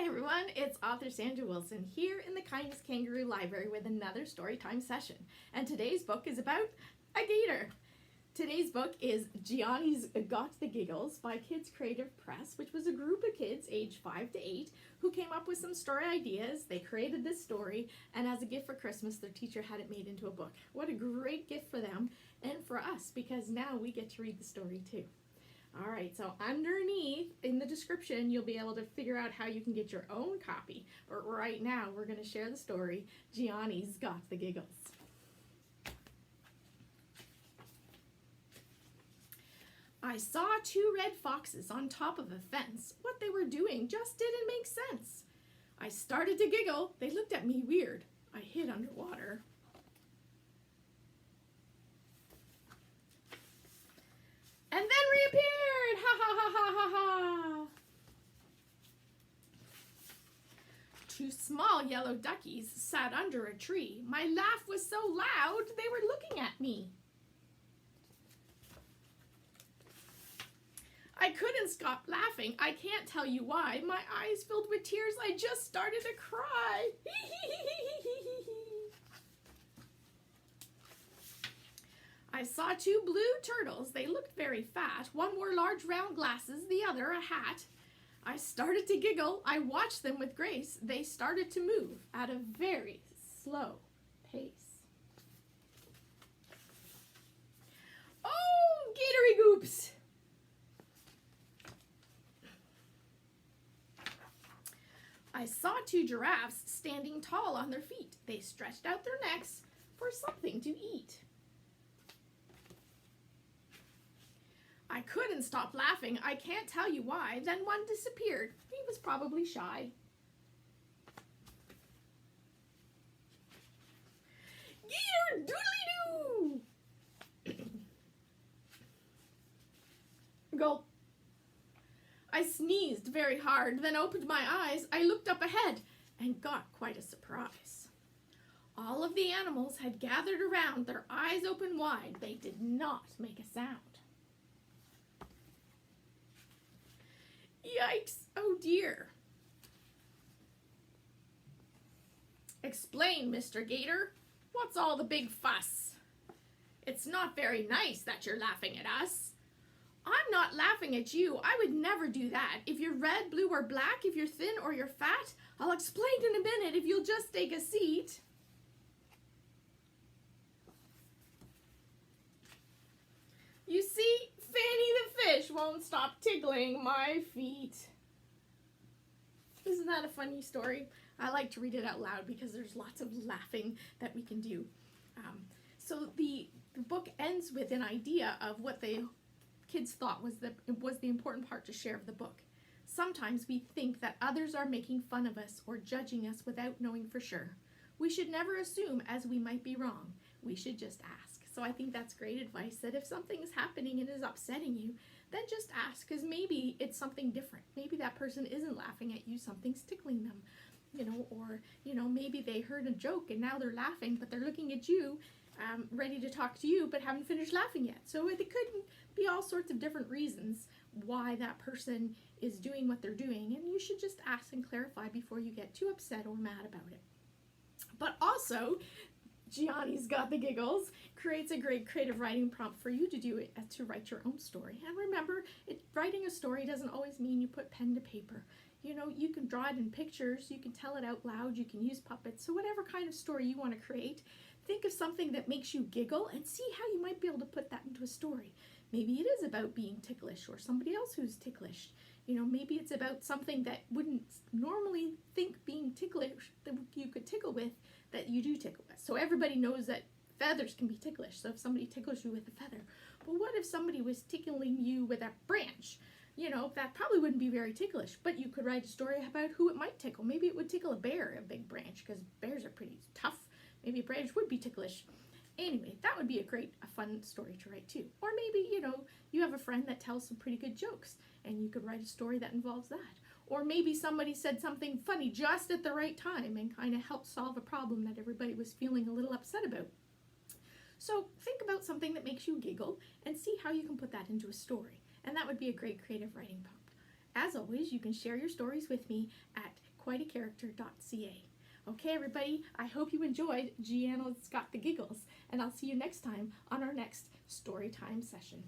Hi everyone, it's author Sandra Wilson here in the Kindness Kangaroo Library with another Storytime session. And today's book is about a gator. Today's book is Gianni's Got the Giggles by Kids Creative Press, which was a group of kids aged 5 to 8 who came up with some story ideas. They created this story, and as a gift for Christmas, their teacher had it made into a book. What a great gift for them and for us, because now we get to read the story too. All right, so underneath in the description, you'll be able to figure out how you can get your own copy. But right now, we're going to share the story, Gianni's Got the Giggles. I saw 2 red foxes on top of a fence. What they were doing just didn't make sense. I started to giggle. They looked at me weird. I hid underwater. And then reappeared! Ha ha ha ha ha ha! 2 small yellow duckies sat under a tree. My laugh was so loud, they were looking at me. I couldn't stop laughing. I can't tell you why. My eyes filled with tears. I just started to cry. I saw 2 blue turtles. They looked very fat. One wore large round glasses, the other a hat. I started to giggle. I watched them with grace. They started to move at a very slow pace. Oh, gatory goops! I saw 2 giraffes standing tall on their feet. They stretched out their necks for something to eat. I couldn't stop laughing. I can't tell you why. Then one disappeared. He was probably shy. Gator doodly-doo! Gulp. I sneezed very hard, then opened my eyes. I looked up ahead and got quite a surprise. All of the animals had gathered around, their eyes open wide. They did not make a sound. Yikes! Oh dear. Explain, Mr. Gator. What's all the big fuss? It's not very nice that you're laughing at us. I'm not laughing at you. I would never do that. If you're red, blue, or black, if you're thin or you're fat, I'll explain in a minute if you'll just take a seat. You see, Fanny the fish won't stop tickling my feet. Isn't that a funny story? I like to read it out loud because there's lots of laughing that we can do. So the book ends with an idea of what the kids thought was the important part to share of the book. Sometimes we think that others are making fun of us or judging us without knowing for sure. We should never assume, as we might be wrong. We should just ask. So I think that's great advice, that if something is happening and is upsetting you, then just ask, because maybe it's something different. Maybe that person isn't laughing at you, something's tickling them, or maybe they heard a joke and now they're laughing, but they're looking at you, ready to talk to you, but haven't finished laughing yet. So it could be all sorts of different reasons why that person is doing what they're doing, and you should just ask and clarify before you get too upset or mad about it. But also, Gianni's Got the Giggles creates a great creative writing prompt for you to write your own story. And remember, writing a story doesn't always mean you put pen to paper. You can draw it in pictures, you can tell it out loud, you can use puppets. So whatever kind of story you want to create, think of something that makes you giggle and see how you might be able to put that into a story. Maybe it is about being ticklish or somebody else who's ticklish. Maybe it's about something that wouldn't normally think being ticklish that you could tickle with, that you do tickle with. So everybody knows that feathers can be ticklish. So if somebody tickles you with a feather, but what if somebody was tickling you with a branch? That probably wouldn't be very ticklish, but you could write a story about who it might tickle. Maybe it would tickle a bear, a big branch, because bears are pretty tough. Maybe a branch would be ticklish. Anyway, that would be a fun story to write too. Or maybe, you have a friend that tells some pretty good jokes, and you could write a story that involves that. Or maybe somebody said something funny just at the right time and kind of helped solve a problem that everybody was feeling a little upset about. So think about something that makes you giggle and see how you can put that into a story. And that would be a great creative writing prompt. As always, you can share your stories with me at quiteacharacter.ca. Okay, everybody, I hope you enjoyed Gianni's Got the Giggles, and I'll see you next time on our next Storytime session.